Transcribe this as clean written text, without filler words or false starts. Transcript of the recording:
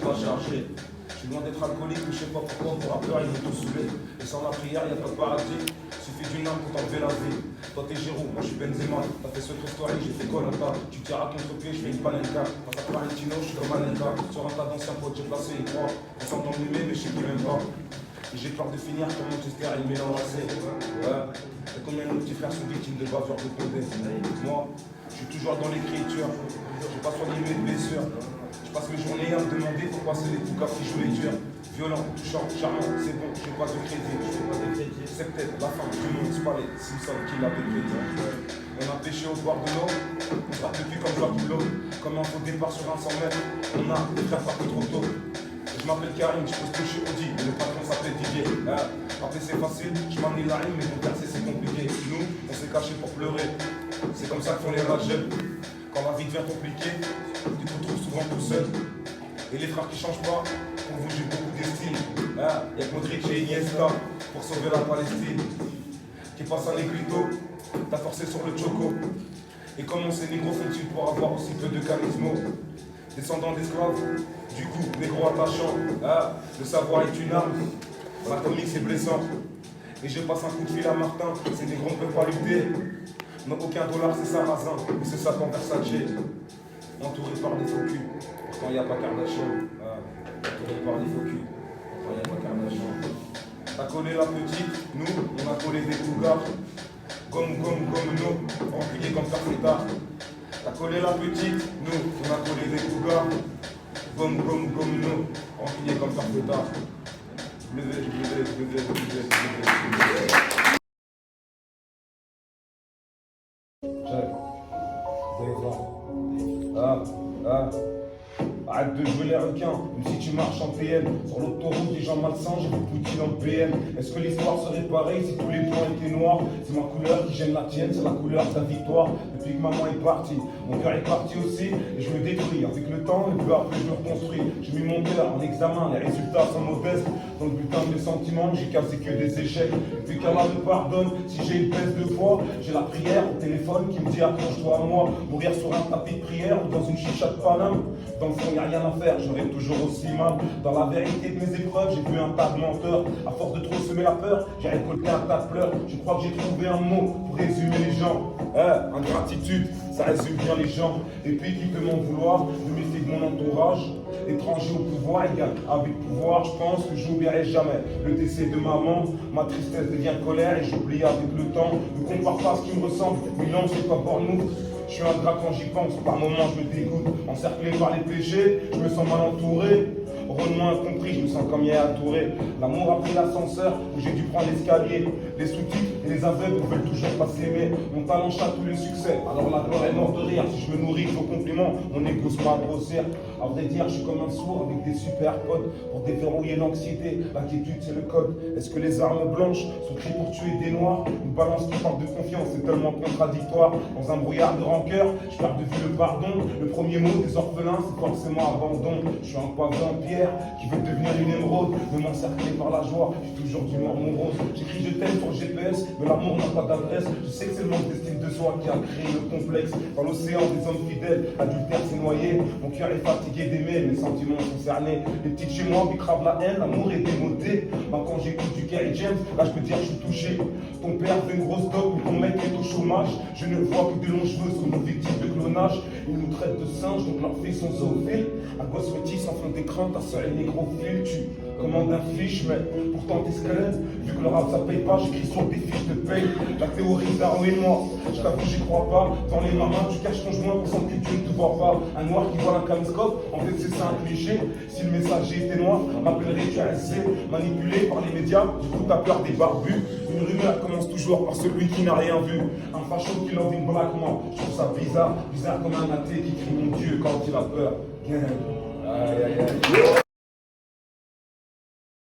pas chargé. Je suis loin d'être alcoolique, mais je sais pas pourquoi, pour peur, ils vont tout saouler. Et sans la prière, y a pas de paradis. Suffit d'une âme pour t'enlever la vie. Toi t'es Giroud, moi je suis Benzema. T'as fait ce truc j'ai fait Colanta. Tu tires à contre-pied, je fais une panenka. Quand t'as Valentino, je suis comme Anelka. Sur un tas d'anciens potes, j'ai placé une croix. On s'entend mimer, mais je sais qui même pas. Et j'ai peur de finir comme Manchester et Milan AC. Ouais. Et combien de nos petits frères sont victimes de bavures de condé. Moi, je suis toujours dans l'écriture. J'ai pas soigné mes blessures. Je passe mes journées à me demander pourquoi c'est les poucas qui jouent les durs. Violent, touchant, charmant, c'est bon, je fais pas de crédit. C'est peut-être la fin du monde, c'est pas les Simpsons qui l'avaient crédit. On a pêché au bord de l'eau, on se bat depuis comme Jacques Boulot. Comme un faux départ sur un 100 mètres, on a des frères partis trop tôt. Je m'appelle Karim, je pose que je suis Audi, mais le patron s'appelle Didier. Après c'est facile, je manie la rime, mais mon percer c'est compliqué. Nous, on s'est caché pour pleurer. C'est comme ça que font les rats jeunes. Quand la vie devient compliquée, tu te retrouves souvent tout seul. Et les frères qui changent pas, pour vous j'ai beaucoup d'estime. Y'a que Modric et Iniesta pour sauver la Palestine. Qui passe un Negrito, t'as forcé sur le choco. Et comment ces négros font-ils pour avoir aussi peu de charisme? Descendants d'esclaves, du coup, négro attachant. Le savoir est une arme, ma comique c'est blessant. Et je passe un coup de fil à Martin, ces négros ne peuvent pas lutter. N'ont aucun dollar, c'est sarrasin, ou c'est Satan Versace. Entouré par des faux culs, pourtant il n'y a pas Kardashian. Entouré par des faux culs, pourtant il n'y a pas Kardashian. T'as collé la petite, nous, on a collé des cougars. Gomme, nous, remplis comme Carfeta. T'as collé la petite, nous, on a collé des cougars. Gomme, nous, remplis comme Carfeta. Arrête de jouer les requins, même si tu marches en PM. Sur l'autoroute, des gens malsains, j'ai vu Poutine en PM. Est-ce que l'histoire serait pareille si tous les points étaient noirs? C'est ma couleur qui gêne la tienne, c'est la couleur de la victoire. Depuis que maman est partie, mon cœur est parti aussi et je me détruis. Avec le temps, et peu à peu je me reconstruis. J'ai mis mon cœur en examen, les résultats sont modestes. Dans le bulletin de mes sentiments, j'ai cassé que des échecs. Depuis qu'Allah me pardonne, si j'ai une baisse de foi, j'ai la prière au téléphone qui me dit accroche-toi à moi. Mourir sur un tapis de prière ou dans une chicha de Paname. Dans le fond, y a rien à faire, je rêve toujours aussi mal. Dans la vérité de mes épreuves, j'ai vu un tas de menteurs. À force de trop semer la peur, j'ai récolté un tas de pleurs. Je crois que j'ai trouvé un mot pour résumer les gens. Ingratitude, ça résume bien les gens. Et puis qui peut m'en vouloir, je me méfie de mon entourage. Étranger au pouvoir égale avec pouvoir, je pense que j'oublierai jamais le décès de maman. Ma tristesse devient colère et j'oublie avec le temps. Ne compare pas ce qui me ressemble, Milan c'est pas Bournemouth. Je suis un gras quand j'y pense, par moments je me dégoûte. Encerclé par les péchés, je me sens mal entouré. Renommant incompris, je me sens comme hier Touré. L'amour a pris l'ascenseur où j'ai dû prendre l'escalier. Les sous-titres et les aveugles ne veulent toujours pas s'aimer. Mon talent chatte le succès, alors la gloire est morte de rire. Si je me nourris de vos compliments, mon égo se m'a grossir. À vrai dire, je suis comme un sourd avec des super codes. Pour déverrouiller l'anxiété, l'inquiétude c'est le code. Est-ce que les armes blanches sont créées pour tuer des noirs? Une balance qui parle de confiance, c'est tellement contradictoire. Dans un brouillard de rancœur, je perds de vue le pardon. Le premier mot des orphelins, c'est forcément abandon. Je suis un pavé en pierre qui veut devenir une émeraude, me m'encercler par la joie, j'ai toujours d'humeur morose. J'écris je t'aime sur GPS, mais l'amour n'a pas d'adresse. Je sais que c'est le manque d'estime de soi qui a créé le complexe. Dans l'océan des hommes fidèles, l'adultère s'est noyé. Mon cœur est fatigué d'aimer, mes sentiments sont cernés. Les petites chez moi bicravent la haine, l'amour est démodé. Quand j'écoute du Kerry James, là je peux dire que je suis touché. Ton père fait une grosse dope, mais ton mec est au chômage. Je ne vois que de longs cheveux sur nos victimes de clonage. Ils nous traitent de singes, donc leurs filles sont zoophiles. Un gosse métis en fond d'écran, ta soeur est négrophile. Tu commandes un fiche, mais pourtant t'es squelette. Vu que le rap ça paye pas, j'écris sur des fiches de paye. La théorie d'Arnaud et moi, je t'avoue j'y crois pas. Dans les mamans, tu caches ton joint pour sentir que tu ne te vois pas. Un noir qui voit un camscope, en fait c'est ça un cliché. Si le messager était noir, m'appellerais-tu RSC. Manipulé par les médias, du coup t'as peur des barbus. Une rumeur commence toujours par celui qui n'a rien vu. Un facho qui love une blague, moi, je trouve ça bizarre. Bizarre comme un athée qui crie mon Dieu quand il a peur. Aïe aïe aïe.